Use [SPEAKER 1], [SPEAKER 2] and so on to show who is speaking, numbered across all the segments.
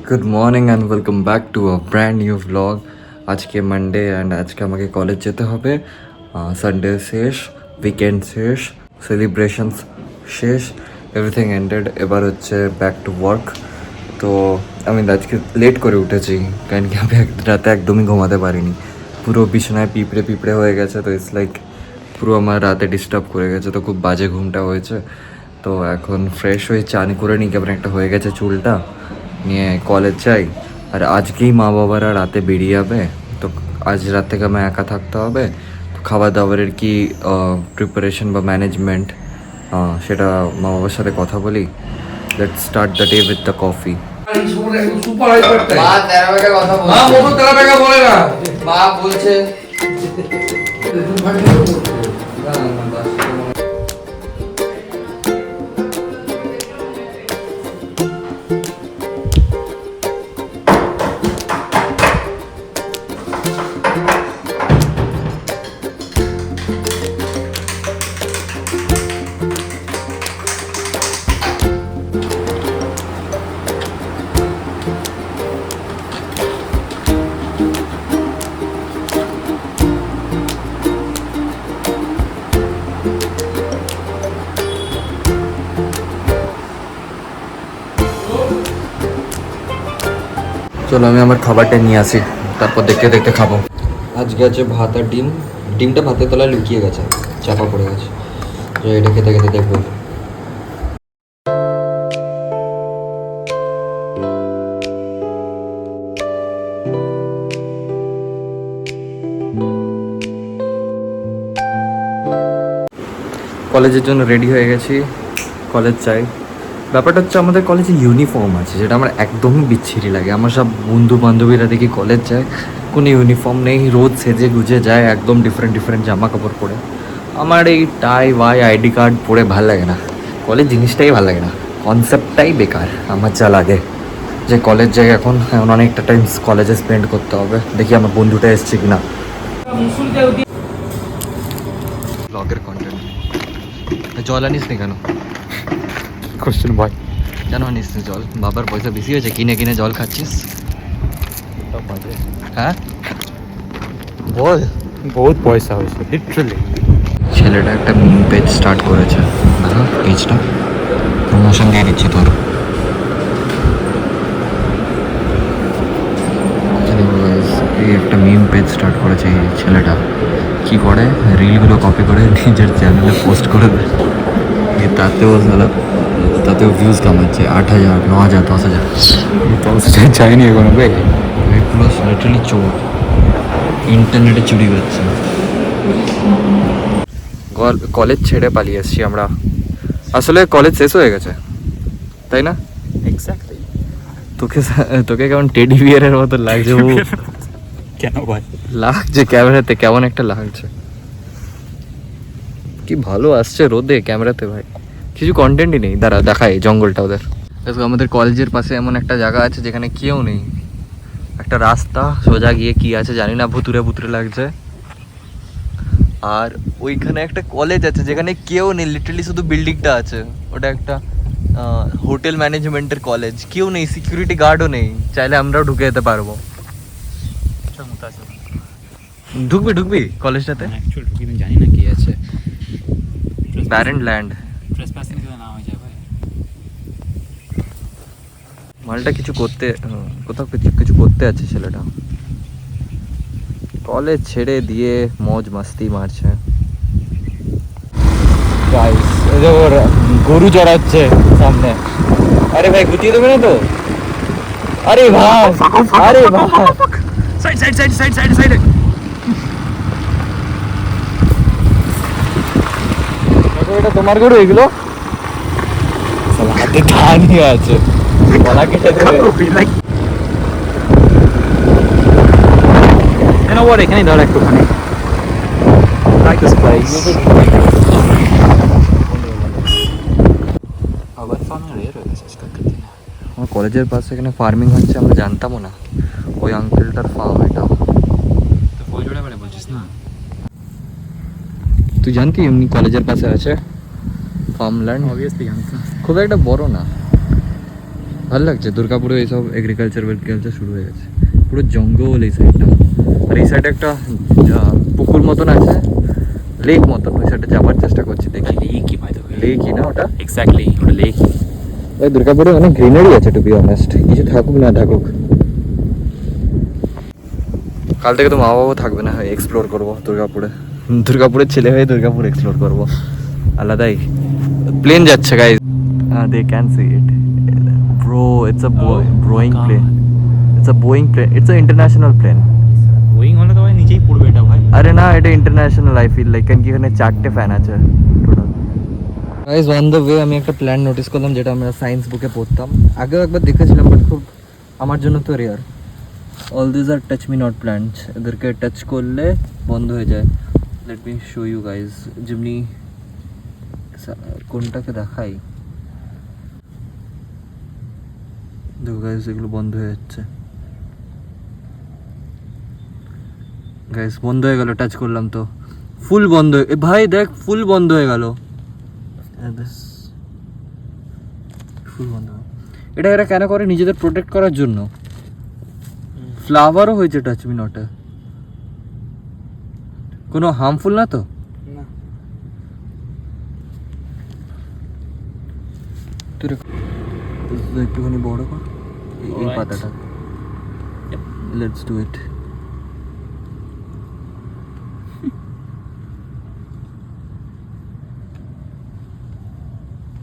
[SPEAKER 1] Good morning and welcome back to a brand new vlog. আজকে Monday and আজকে আমাকে college যেতে হবে। সানডে শেষ, উইকেন্ড শেষ, সেলিব্রেশনস শেষ, এভরিথিং এন্ডেড। এবার হচ্ছে ব্যাক টু ওয়ার্ক। তো আমি আজকে লেট করে উঠেছি, কারণ কি আমি রাতে একদমই ঘুমাতে পারিনি। পুরো বিছানায় পিঁপড়ে পিঁপড়ে হয়ে গেছে, তো ইটস লাইক পুরো আমার রাতে ডিস্টার্ব করে গেছে, তো খুব বাজে ঘুমটা হয়েছে। তো এখন ফ্রেশ হয়ে চান করে নিই, কেমন একটা হয়ে গেছে চুলটা, নিয়ে কলেজ যাই। আর আজকেই মা বাবারা রাতে বেরিয়ে যাবে, তো আজ রাত থেকে আমার একা থাকতে হবে। তো খাবার দাবারের কি প্রিপারেশন বা ম্যানেজমেন্ট, সেটা মা বাবার সাথে কথা বলি। Let's start the day with the coffee. মা বলছে চলো আমি আমার খাবারটা নিয়ে আসি, তারপর দেখতে দেখতে খাবো। আজকে আছে ভাত আর ডিম। ডিমটা ভাতের তলায় লুকিয়ে গেছে, চাপা পড়ে গেছে। তো এটা খেতে খেতে দেখবো। কলেজের জন্য রেডি হয়ে গেছি, কলেজ চাই। ব্যাপারটা হচ্ছে আমাদের কলেজে ইউনিফর্ম আছে, যেটা আমার একদমই বিচ্ছিরি লাগে। আমার সব বন্ধু বান্ধবীরা দেখি কলেজ যায়, কোনো ইউনিফর্ম নেই, রোজ সেজে গুজে যায় একদম ডিফারেন্ট ডিফারেন্ট জামা কাপড় পরে। আমার এই টাই ওয়াই আইডি কার্ড পরে ভাল লাগে না, কলেজ জিনিসটাই ভাল লাগে না, কনসেপ্টটাই বেকার আমার যা লাগে। যে কলেজ যাই এখন অনেকটা টাইম কলেজে স্পেন্ড করতে হবে। দেখি আমার বন্ধুটা এসছে কিনা। ব্লগের কন্টেন্ট। জল আনিস নি কেন?
[SPEAKER 2] কোশ্চেন ভাই,
[SPEAKER 1] কেন আনিস নি জল? বাবার পয়সা বেশি হয়েছে, কিনে কিনে জল খাচ্ছিস? হ্যাঁ বল।
[SPEAKER 2] বহুত পয়সা হয়েছে লিটারালি।
[SPEAKER 1] ছেলেটা একটা মিম পেজ স্টার্ট করেছে, দেখো পেজটা প্রমোশন দিয়ে দিচ্ছি তোর। এই একটা মিম পেজ স্টার্ট করেছে এই ছেলেটা। কি করে, রিলগুলো কপি করে নিজের চ্যানেলে পোস্ট করে দেয়, তাতেও ভিউজ কামাচ্ছে 8,000, 9,000, 10,000।
[SPEAKER 2] চাইনি এখনো বে।
[SPEAKER 1] এগুলো লিটারালি চোর, ইন্টারনেটে চুরি করছে। কলেজ ছেড়ে পালিয়ে এসছি আমরা। আসলে কলেজ শেষ হয়ে গেছে, তাই না?
[SPEAKER 2] এক্স্যাক্টলি।
[SPEAKER 1] তোকে তোকে কেমন টেডি বিয়ারের মতো লাগছে? ও
[SPEAKER 2] কেন ভাই
[SPEAKER 1] লাগছে ক্যামেরাতে, কেমন একটা লাগছে। কি ভালো আসছে রোদে ক্যামেরাতে ভাই, কিছু কন্টেন্টই নেই। দাঁড়া দেখাই জঙ্গলটা ওদের। দেখো আমাদের কলেজের পাশে এমন একটা জায়গা আছে যেখানে কেউ নেই, একটা রাস্তা সোজা গিয়ে কি আছে জানি না, ভুতুরে ভুতুরে লাগছে। আর ওইখানে একটা কলেজ আছে যেখানে কেউ নেই, লিটারালি শুধু বিল্ডিংটা আছে। ওটা একটা হোটেল ম্যানেজমেন্টের কলেজ, কেউ নেই, সিকিউরিটি গার্ডও নেই, চাইলে আমরাও ঢুকে যেতে পারবো। ঢুকবি ঢুকবি কলেজটাতে?
[SPEAKER 2] অ্যাকচুয়ালি ঢুকি আমি জানি না কি আছে।
[SPEAKER 1] Barren land.
[SPEAKER 2] ট্রেসপাসিং তো না হয়ে যাবে।
[SPEAKER 1] মালটা কিছু করতে, কোথাও কিছু কিছু করতে আছে ছেলেটা। কলেজ ছেড়ে দিয়ে মौज मस्ती মারছে।
[SPEAKER 2] গাইস এই যে ওর গরু চড়াচ্ছে সামনে। আরে ভাই গুটিয়ে দেবে না তো? আরে ভাই, আরে ভাই, side side side side side side. এটা তোমার গরু এগুলো? শালা হাতে ধানই আছে, গলা কেটে দেবে। কেন ওর এখানে ধর একটুখানি। Like this place. আবার ফার্মিং রেয়ার হয়ে গেছে আজকাল দিনে।
[SPEAKER 1] আমার কলেজের পাশে এখানে ফার্মিং হচ্ছে, আমরা জানতামও না। ওই আঙ্কেলটার ফার্ম এটা।
[SPEAKER 2] তো ফুল জোড়া করে বলছিস না?
[SPEAKER 1] তুই জানতি এমনি কলেজের পাশে আছে ফার্মল্যান্ড?
[SPEAKER 2] অবভিয়াসলি জানতাম।
[SPEAKER 1] খুব একটা বড় না। ভালো লাগছে দুর্গাপুরে এইসব এগ্রিকালচার শুরু হয়ে গেছে, পুরো জঙ্গল এই সাইডটা। আর এই সাইডে একটা পুকুর মতন আছে, লেক মতন, ওই সাইডে যাবার চেষ্টা করছি, দেখি
[SPEAKER 2] লেকই ভাই,
[SPEAKER 1] লেকই না ওটা?
[SPEAKER 2] এক্স্যাক্টলি ওটা লেকই।
[SPEAKER 1] ওই দুর্গাপুরে অনেক গ্রিনারি আছে টু বি অনেস্ট, কিছু থাকুক না থাকুক। কাল থেকে তো মা বাবাও থাকবে না, হয় এক্সপ্লোর করবো দুর্গাপুরের ছেলে হয়ে দুর্গাপুর এক্সপ্লোর করবো আলাদাই। প্লেন যাচ্ছে guys, they can see it bro, it's a Boeing plane, it's a Boeing plane, it's a international plane.
[SPEAKER 2] Boeing হলে তো ভাই নিচেই পড়বে এটা ভাই।
[SPEAKER 1] আরে না, এটা ইন্টারন্যাশনাল আই ফিল লাইক, কারণ কি এখানে 4টে ফ্যান আছে total. Guys on the way আমি একটা প্ল্যান নোটিস করলাম, যেটা আমরা সায়েন্স বুকে পড়তাম, আগেও একবার দেখেছিলাম, বাট খুব আমার জন্য তো rare. All this are touch me not plants, এদেরকে টাচ করলে বন্ধ হয়ে যায়। Let me show you guys, যেমনি কোনটাকে দেখাই, দেখো গাইজ এগুলো বন্ধ হয়ে যাচ্ছে। গাইজ বন্ধ হয়ে গেল, টাচ করলাম তো ফুল বন্ধ ভাই দেখ, ফুল বন্ধ হয়ে গেল, ফুল বন্ধ। এটা এরা কেন করে? নিজেদের প্রোটেক্ট করার জন্য। ফ্লাওয়ারও হয়েছে টাচ মি নটে, কোনো হার্মফুল না তো? তুই একটুখানি বড় কর এই পাতাটা, let's do it.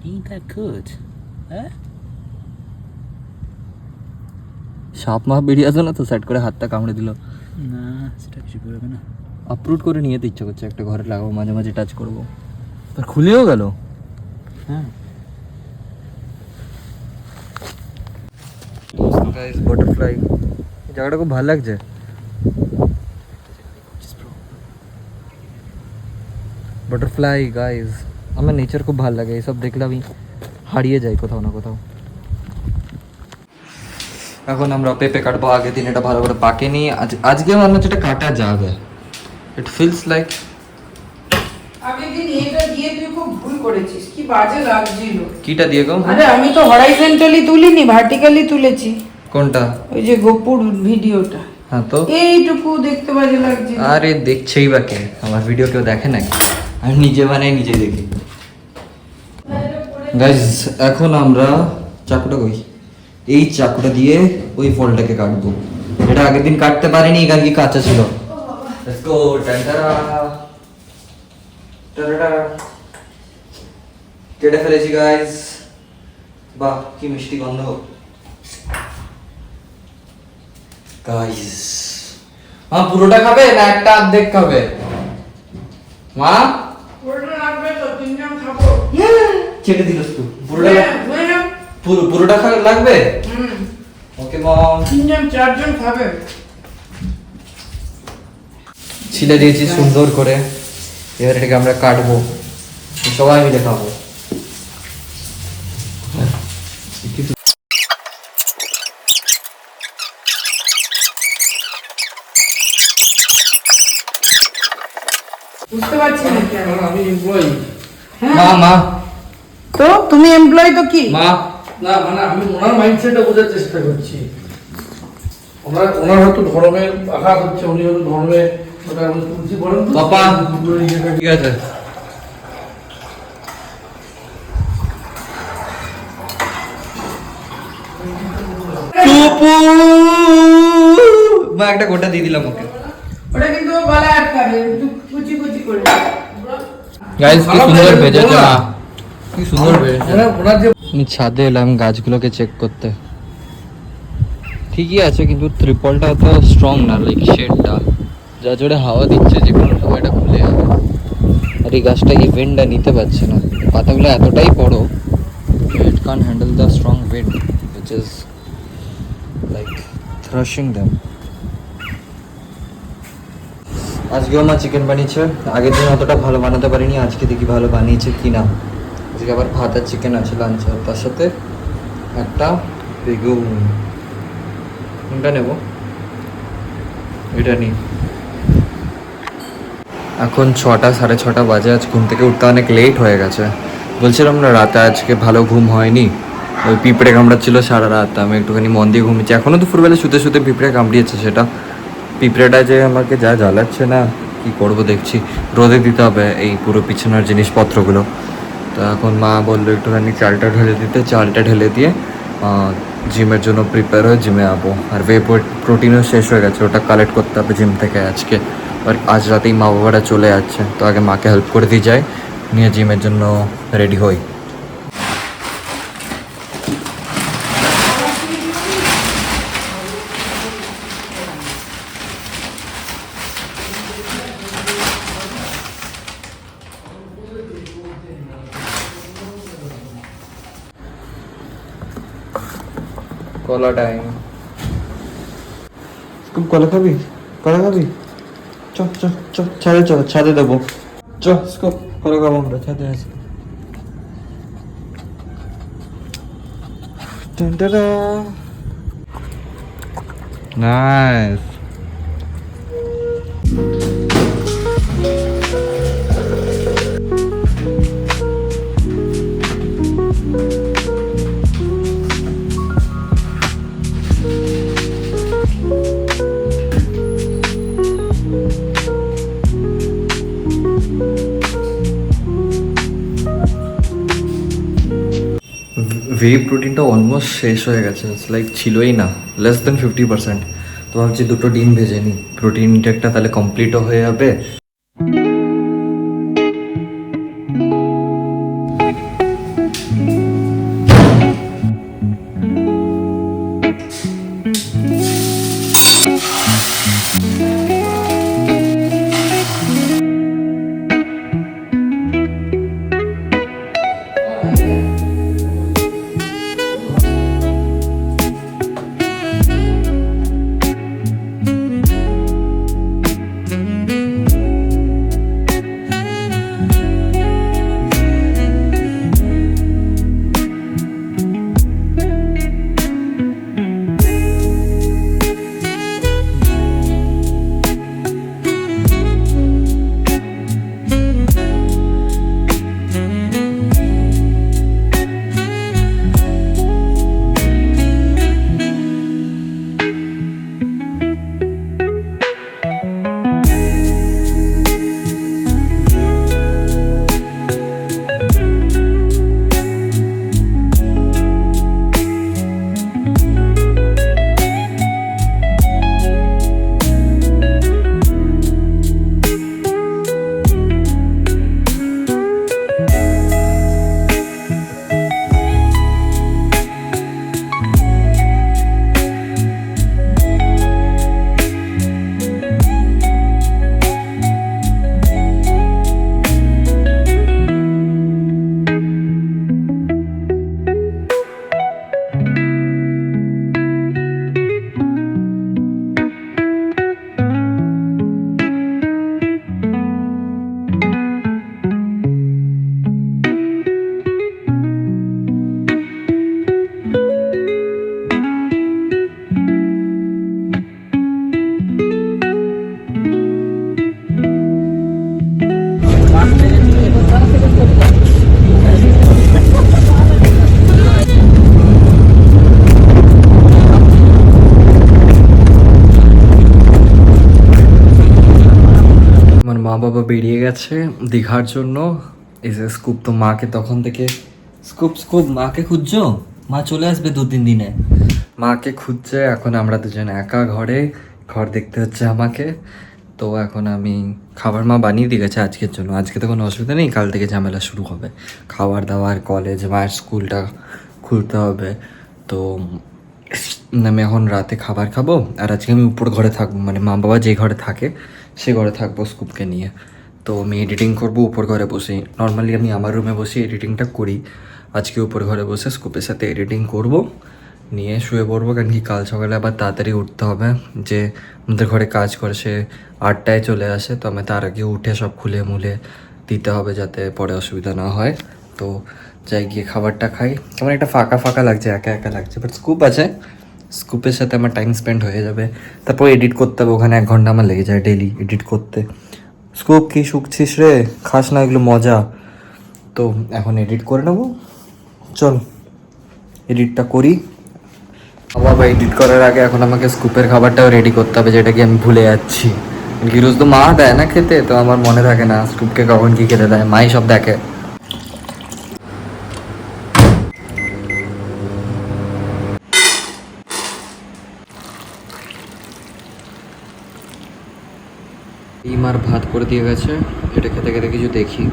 [SPEAKER 2] Ain't that good? হ্যাঁ,
[SPEAKER 1] সাপ মাপ বেরিয়ে আসো না তো, সেট করে হাতটা কামড়ে দিল।
[SPEAKER 2] না সেটা কিছু করবে না।
[SPEAKER 1] আপরুট করে নিয়ে তো ইচ্ছা করছে, একটা ঘরে লাগাবো, মাঝে মাঝে টাচ করবো। আর খুলেও গেল।
[SPEAKER 2] হ্যাঁ
[SPEAKER 1] গাইস বাটারফ্লাই, জায়গাটা খুব ভালো লাগছে। বাটারফ্লাই গাইস, আমার নেচার খুব ভালো লাগে, এইসব দেখলে আমি হারিয়ে যাই কোথাও না কোথাও। এখন আমরা পেঁপে কাটবো, আগের দিন এটা ভালো করে পাকেনি, আজকে মনে হচ্ছে এটা কাটা যাবে, ইট ফিলস লাইক।
[SPEAKER 3] আগের দিন এটা দিয়ে তুই খুব ভুল করেছিস, কি বাজে লাগছিল।
[SPEAKER 1] কিটা দিয়ে গো?
[SPEAKER 3] আরে আমি তো হরাইজন্টালি তুলিনি, ভার্টিক্যালি তুলেছি।
[SPEAKER 1] কোনটা?
[SPEAKER 3] ওই যে গোপুর ভিডিওটা।
[SPEAKER 1] হ্যাঁ তো
[SPEAKER 3] এইটুকু দেখতে বাজে লাগছে।
[SPEAKER 1] আরে দেখছেই বা কে? আমার ভিডিও কেউ দেখে নাকি? আমি নিজে বানাই নিজে দেখি। গাইস এখন আমরা চাকুটা কই, এই চাকুটা দিয়ে ওই ফলটাকে কাটবো, এটা আগের দিন কাটতে পারিনি কারণ কি কাঁচা ছিল। লেটস গো, টাটারা টাটারা, কেটে ফেলেছি গাইস। বাহ কি মিষ্টি গন্ধ গাইস। মা পুরোটা খাবে না একটা অর্ধেক খাবে? মা
[SPEAKER 3] পুরোটা লাগবে তো, তিনজন খাবো।
[SPEAKER 1] চেটে দিলস তুই পুরোটা?
[SPEAKER 3] হয়ে যাও।
[SPEAKER 1] পুরোটা লাগবে? ওকে মম।
[SPEAKER 3] তিনজন চারজন খাবে।
[SPEAKER 1] ছিলে দিয়েছি সুন্দর করে, এবার এটাকে আমরা কাটবো, সবাই মিলে খাবো।
[SPEAKER 3] বুঝতে পারছি না কেন।
[SPEAKER 4] আমি এমপ্লয়ি।
[SPEAKER 1] মা মা
[SPEAKER 3] তো তুমি এমপ্লয়ি তো কি?
[SPEAKER 1] মা
[SPEAKER 4] না মানে আমি ওনার মাইন্ডসেটটা বোঝার চেষ্টা করছি। ওনার হয়তো ধর্মের আঘাত হচ্ছে, উনি হয়তো ধর্মে ওটা আমি তুলসী বলেন তো
[SPEAKER 1] পাপা ঠিক আছে। মা একটা গোটা দিয়ে দিলাম ওকে।
[SPEAKER 3] ওটা কিন্তু গলায় আটকাবে, একটু কুচি কুচি করে।
[SPEAKER 1] গাইস কি সুন্দর ভেজেছে মা, কি সুন্দর ভেজেছে।
[SPEAKER 4] ওনার যে
[SPEAKER 1] আমি ছাদে এলাম গাছগুলোকে চেক করতে, ঠিকই আছে কিন্তু ত্রিপলটা অত স্ট্রং না, লাইক শেডটা যা জোরে হাওয়া দিচ্ছে যে কোনো সময় এটা খুলে যাবে। আর এই গাছটা ইভেন্টটা নিতে পারছে না, পাতাগুলো এতটাই বড়, it can handle the strong wind which is like thrashing them. আজকেও আমার চিকেন বানিয়েছে, আগের দিন অতটা ভালো বানাতে পারিনি, আজকে দেখি ভালো বানিয়েছে কি না। আজকে আবার ভাত আর চিকেন আছে লাঞ্চ, আর তার সাথে একটা বেগুন। কোনটা নেব? এটা নিই। এখন 6টা 6:30 বাজে, আজ ঘুম থেকে উঠতে অনেক লেট হয়ে গেছে। বলছিলাম না রাতে আজকে ভালো ঘুম হয়নি, ওই পিঁপড়ে কামড়াচ্ছিল সারা রাত, আমি একটুখানি মন দিয়ে ঘুমিয়েছি। এখনও দুপুরবেলা শুতে শুতে পিঁপড়ে কামড়িয়েছে, সেটা পিঁপড়েটা যে আমাকে যা জ্বালাচ্ছে না, কি করব দেখছি। রোদে দিতে হবে এই পুরো পিছনের জিনিসপত্রগুলো। তো এখন মা বললো একটুখানি চালটা ঢেলে দিতে, চালটা ঢেলে দিয়ে জিমের জন্য প্রিপেয়ার হয়ে জিমে যাবো। আর প্রোটিনও শেষ হয়ে গেছে, ওটা কালেক্ট করতে হবে জিম থেকে আজকে। আর আজ রাতেই মা বাবারা চলে যাচ্ছে, তো আগে মাকে হেল্প করে দিয়ে যায়, নিয়ে জিমের জন্য রেডি হই। কলা টাইম। খুব কলা খাবি? কলা খাবি? চ চ চ, ছাদে চ, ছাদে দেবো। চ স্কুপ, কলা খাবো আমরা, ছাদে আসি। নাইস। ভে প্রোটিনটা অলমোস্ট শেষ হয়ে গেছে, লাইক ছিলই না, লেস দেন 50%। তো ভাবছি দুটো ডিম ভেজে নিই, প্রোটিন ইনটেকটা তাহলে কমপ্লিটও হয়ে যাবে। মা বাবা বেরিয়ে গেছে দীঘার জন্য। এই যে স্কুপ তো মাকে তখন থেকে, স্কুপ স্কুপ মাকে খুঁজছো? মা চলে আসবে 2-3 দিনে। মাকে খুঁজছে, এখন আমরা দুজন একা ঘরে, ঘর দেখতে হচ্ছে আমাকে। তো এখন আমি খাবার মা বানিয়ে দিয়ে গেছে আজকের জন্য, আজকে তো কোনো অসুবিধা নেই, কাল থেকে ঝামেলা শুরু হবে, খাবার দাবার, কলেজ, মায়ের স্কুলটা খুলতে হবে। তো আমি এখন রাতে খাবার খাবো, আর আজকে আমি উপর ঘরে থাকবো, মানে মা বাবা যে ঘরে থাকে সে ঘরে থাকবো স্কুপকে নিয়ে। তো আমি এডিটিং করবো উপর ঘরে বসে। নর্মালি আমি আমার রুমে বসে এডিটিংটা করি, আজকে উপর ঘরে বসে স্কুপের সাথে এডিটিং করব, নিয়ে শুয়ে পড়বো। কারণ কি কাল সকালে আবার তাড়াতাড়ি উঠতে হবে, যে আমাদের ঘরে কাজ করে সে 8টায় চলে আসে, তো আমি তার আগে উঠে সব খুলে মুলে দিতে হবে যাতে পরে অসুবিধা না হয়। তো যাই গিয়ে খাবারটা খাই। কেমন একটা ফাঁকা ফাঁকা লাগছে, একা একা লাগছে, বাট স্কুপ আছে, স্কুপের সাথে আমার টাইম স্পেন্ড হয়ে যাবে। তারপর এডিট করতে হবে, ওখানে 1 ঘন্টা আমার লেগে যায় ডেলি এডিট করতে। স্কুপ কি শুকছিস রে, খাস না, এগুলো মজা। তো এখন এডিট করে নেবো, চল এডিটটা করি। বাবা এডিট করার আগে এখন আমাকে স্কুপের খাবারটাও রেডি করতে হবে, যেটা কি আমি ভুলে যাচ্ছি। গিরুজ তো মা দেয় না খেতে, তো আমার মনে থাকে না স্কুপকে কখন কি খেতে দেয়, মাই সব দেখে। ডিম আর ভাত করে দিয়ে গেছে, এটা খেতে খেতে কিছু দেখি।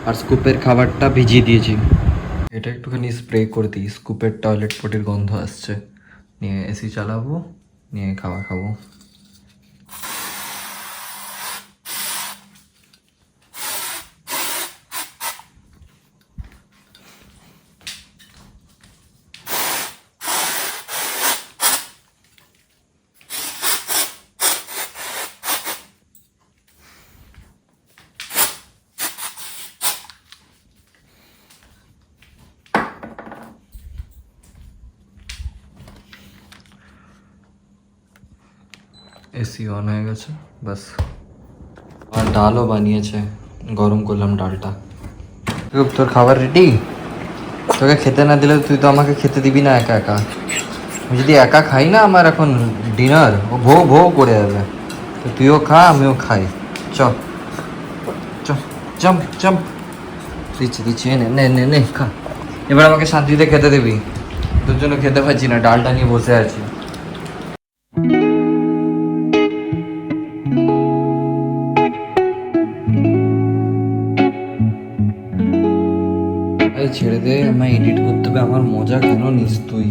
[SPEAKER 1] আর স্কুপের খাবারটা ভিজিয়ে দিয়েছি, এটা একটুখানি স্প্রে করে দিই, স্কুপের টয়লেট পটির গন্ধ আসছে। নিয়ে এসি চালাবো, নিয়ে খাওয়া খাবো। এসি অন হয়ে গেছে, বাস। আর ডালও বানিয়েছে, গরম করলাম ডালটা। তোর খাবার রেডি? তোকে খেতে না দিলে তুই তো আমাকে খেতে দিবি না একা একা। আমি যদি একা খাই না, আমার এখন ডিনার ও ভো ভো করে যাবে। তো তুইও খা, আমিও খাই। চ চ জম্প জম্প। দিচ্ছি দিচ্ছি, নে নে নে নে খা। এবার আমাকে শান্তিতে খেতে দিবি, তোর জন্য খেতে পাচ্ছি না, ডালটা নিয়ে বসে আছি। ছেড়ে দে, আমায় এডিট করতে হবে, আমার মজা কেন নিস তুই?